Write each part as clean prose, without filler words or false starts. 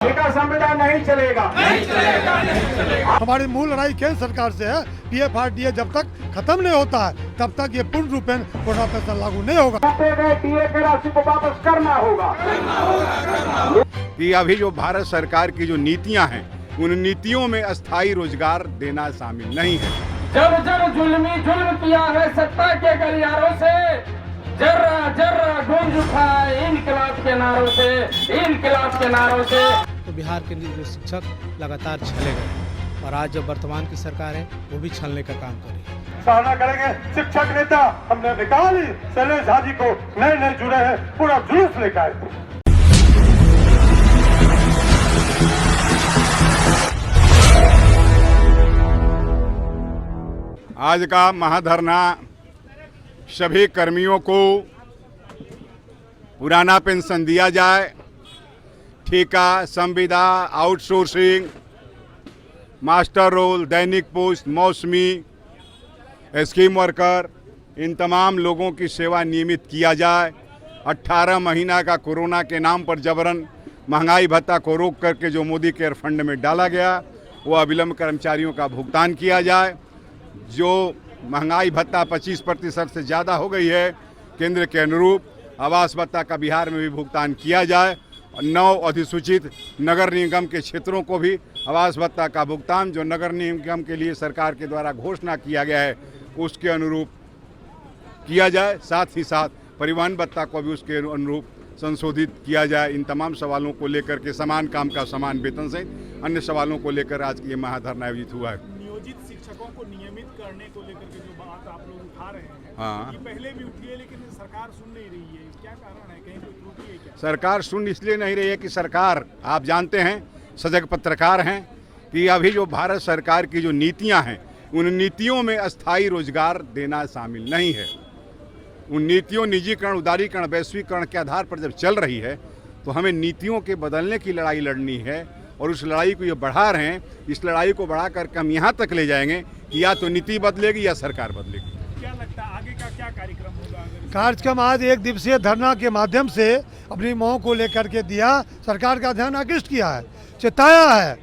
संविधान नहीं चलेगा, नहीं चलेगा, नहीं चलेगा। हमारी मूल लड़ाई केंद्र सरकार से है। पीएफआरडीए जब तक खत्म नहीं होता है तब तक ये पूर्ण रूपेण कोरोना पेंशन लागू नहीं होगा। डीए की राशि को वापस करना होगा। कि अभी जो भारत सरकार की जो नीतियां हैं उन नीतियों में अस्थायी रोजगार देना शामिल नहीं है। जब जब जुल्म किया है सत्ता के गलियारों से, जर्रा जर्रा गूंज उठा है इनकलाब के नारों से, इनकलाब के नारों से। तो बिहार के जो शिक्षक लगातार छले गए और आज जब वर्तमान की सरकार है वो भी छलने का काम कर रही है। सराहना करेंगे शिक्षक नेता हमने निकाली शैलेश झा जी को नए जुड़े हैं, पूरा जुलूस लेकर आए। आज का महाधरना सभी कर्मियों को पुराना पेंशन दिया जाए, ठेका, संविदा, आउटसोर्सिंग, मास्टर रोल, दैनिक पोस्ट, मौसमी, स्कीम वर्कर, इन तमाम लोगों की सेवा नियमित किया जाए। 18 महीना का कोरोना के नाम पर जबरन महंगाई भत्ता को रोक करके जो मोदी केयर फंड में डाला गया वो अविलंब कर्मचारियों का भुगतान किया जाए। जो महंगाई भत्ता 25% से ज़्यादा हो गई है, केंद्र के अनुरूप आवास भत्ता का बिहार में भी भुगतान किया जाए। 9 अधिसूचित नगर निगम के क्षेत्रों को भी आवास भत्ता का भुगतान जो नगर निगम के लिए सरकार के द्वारा घोषणा किया गया है उसके अनुरूप किया जाए। साथ ही साथ परिवहन भत्ता को भी उसके अनुरूप संशोधित किया जाए। इन तमाम सवालों को लेकर के समान काम का समान वेतन से अन्य सवालों को लेकर आज ये महाधरना आयोजित हुआ है। नियोजित शिक्षकों को नियमित करने को लेकर के जो बात आप लोग उठा रहे हैं, हाँ, ये पहले भी उठी है लेकिन सरकार सुन नहीं रही है, क्या कारण है? कहीं कोई त्रुटि है क्या? सरकार सुन इसलिए नहीं रही है कि सरकार, आप जानते हैं, सजग पत्रकार हैं, कि अभी जो भारत सरकार की जो नीतियां हैं उन नीतियों में अस्थायी रोजगार देना शामिल नहीं है। उन नीतियों, निजीकरण, उदारीकरण, वैश्वीकरण के आधार पर जब चल रही है तो हमें नीतियों के बदलने की लड़ाई लड़नी है और उस लड़ाई को ये बढ़ा रहे हैं। इस लड़ाई को बढ़ा करके हम यहाँ तक ले जाएंगे कि या तो नीति बदलेगी या सरकार बदलेगी। क्या लगता है आगे का क्या कार्यक्रम होगा? कार्यक्रम आज 1 दिवसीय धरना के माध्यम से अपनी मांग को लेकर के दिया, सरकार का ध्यान आकृष्ट किया है, चिताया है,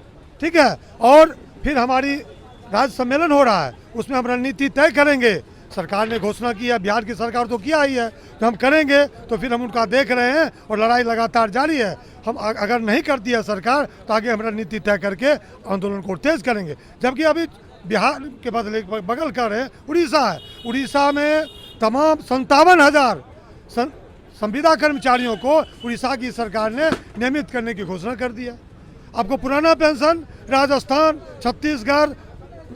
ठीक है। और फिर हमारी राज्य सम्मेलन हो रहा है, उसमें हम रणनीति तय करेंगे। सरकार ने घोषणा की है, बिहार की सरकार तो किया ही है, तो हम करेंगे। तो फिर हम उनका देख रहे हैं और लड़ाई लगातार जारी है। हम अगर नहीं करती है सरकार तो आगे हम रणनीति तय करके आंदोलन को तेज करेंगे। जबकि अभी बिहार के बदले बगल कर रहे उड़ीसा है, उड़ीसा में तमाम 57,000 संविदा कर्मचारियों को उड़ीसा की सरकार ने नियमित करने की घोषणा कर दी है। आपको पुराना पेंशन राजस्थान, छत्तीसगढ़,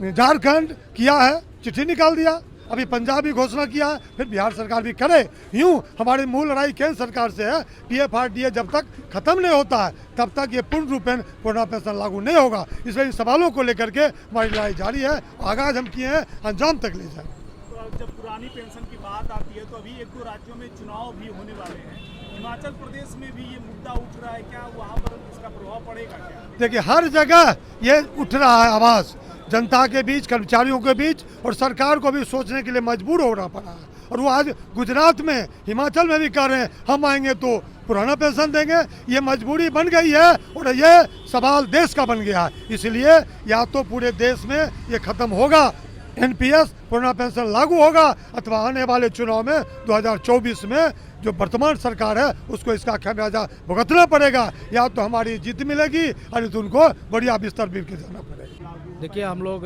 झारखंड किया है, चिट्ठी निकाल दिया। अभी पंजाब भी घोषणा किया है, फिर बिहार सरकार भी करे। यूं हमारी मूल लड़ाई केंद्र सरकार से है। पीएफआरडीए जब तक खत्म नहीं होता है तब तक ये पूर्ण रूपेण कोरोना पेंशन लागू नहीं होगा। इसलिए इन सवालों को लेकर के हमारी लड़ाई जारी है, आगाज हम किए हैं, अंजाम तक ले जाए। तो अब जब पुरानी पेंशन की बात आती है तो अभी 1-2 राज्यों में चुनाव भी होने वाले हैं। हिमाचल प्रदेश में भी ये मुद्दा उठ रहा है, क्या वहाँ पर इसका प्रभाव पड़ेगा क्या? देखिए, हर जगह ये उठ रहा है आवाज़, जनता के बीच, कर्मचारियों के बीच, और सरकार को भी सोचने के लिए मजबूर होना पड़ा है। और वो आज गुजरात में, हिमाचल में भी कह रहे हैं हम आएंगे तो पुराना पेंशन देंगे। ये मजबूरी बन गई है और ये सवाल देश का बन गया है। इसलिए या तो पूरे देश में ये खत्म होगा, एनपीएस पुराना पेंशन लागू होगा, अथवा आने वाले चुनाव में 2024 में जो वर्तमान सरकार है उसको इसका खामियाजा भुगतना पड़ेगा। या तो हमारी जीत मिलेगी और तो उनको बढ़िया बिस्तर बिल के जाना पड़ेगा। देखिए, हम लोग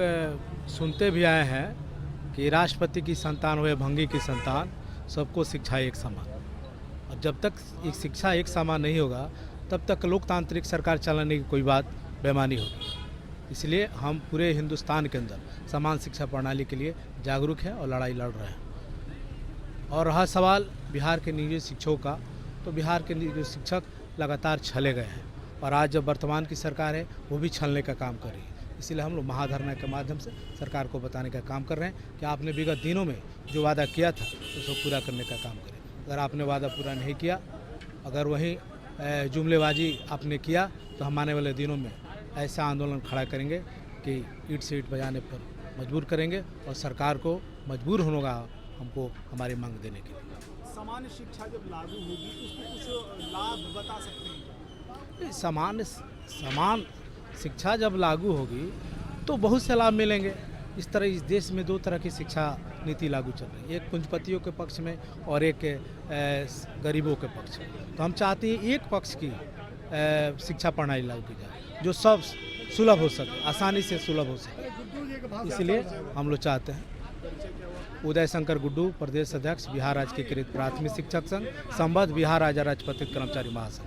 सुनते भी आए हैं कि राष्ट्रपति की संतान हो या भंगी की संतान, सबको शिक्षा एक समान। और जब तक एक शिक्षा एक समान नहीं होगा तब तक लोकतांत्रिक सरकार चलाने की कोई बात बेमानी होगी। इसलिए हम पूरे हिंदुस्तान के अंदर समान शिक्षा प्रणाली के लिए जागरूक हैं और लड़ाई लड़ रहे हैं। और रहा सवाल बिहार के निजी शिक्षकों का, तो बिहार के निजी शिक्षक लगातार छले गए हैं और आज जब वर्तमान की सरकार है वो भी छलने का काम कर रही है। इसलिए हम लोग महाधरना के माध्यम से सरकार को बताने का काम कर रहे हैं कि आपने विगत दिनों में जो वादा किया था उसको पूरा करने का काम करें। अगर आपने वादा पूरा नहीं किया, अगर वहीं जुमलेबाजी आपने किया, तो हम आने वाले दिनों में ऐसा आंदोलन खड़ा करेंगे कि ईंट से ईंट बजाने पर मजबूर करेंगे और सरकार को मजबूर होगा हमको हमारी मांग देने के लिए। सामान्य शिक्षा जब लागू होगी तो उसमें कुछ लाभ बता सकते हैं? सामान्य समान शिक्षा जब लागू होगी तो बहुत से लाभ मिलेंगे। इस तरह इस देश में दो तरह की शिक्षा नीति लागू चल रही है, एक पूंजीपतियों के पक्ष में और एक गरीबों के पक्ष में। तो हम चाहते हैं एक पक्ष की शिक्षा प्रणाली लागू की जाए जो सब सुलभ हो सके, आसानी से सुलभ हो सके। इसलिए हम लोग चाहते हैं। उदय शंकर गुड्डू, प्रदेश अध्यक्ष बिहार राज्य एकीकृत प्राथमिक शिक्षक संघ, संबद्ध बिहार राज्य राजपत्रित कर्मचारी महासंघ।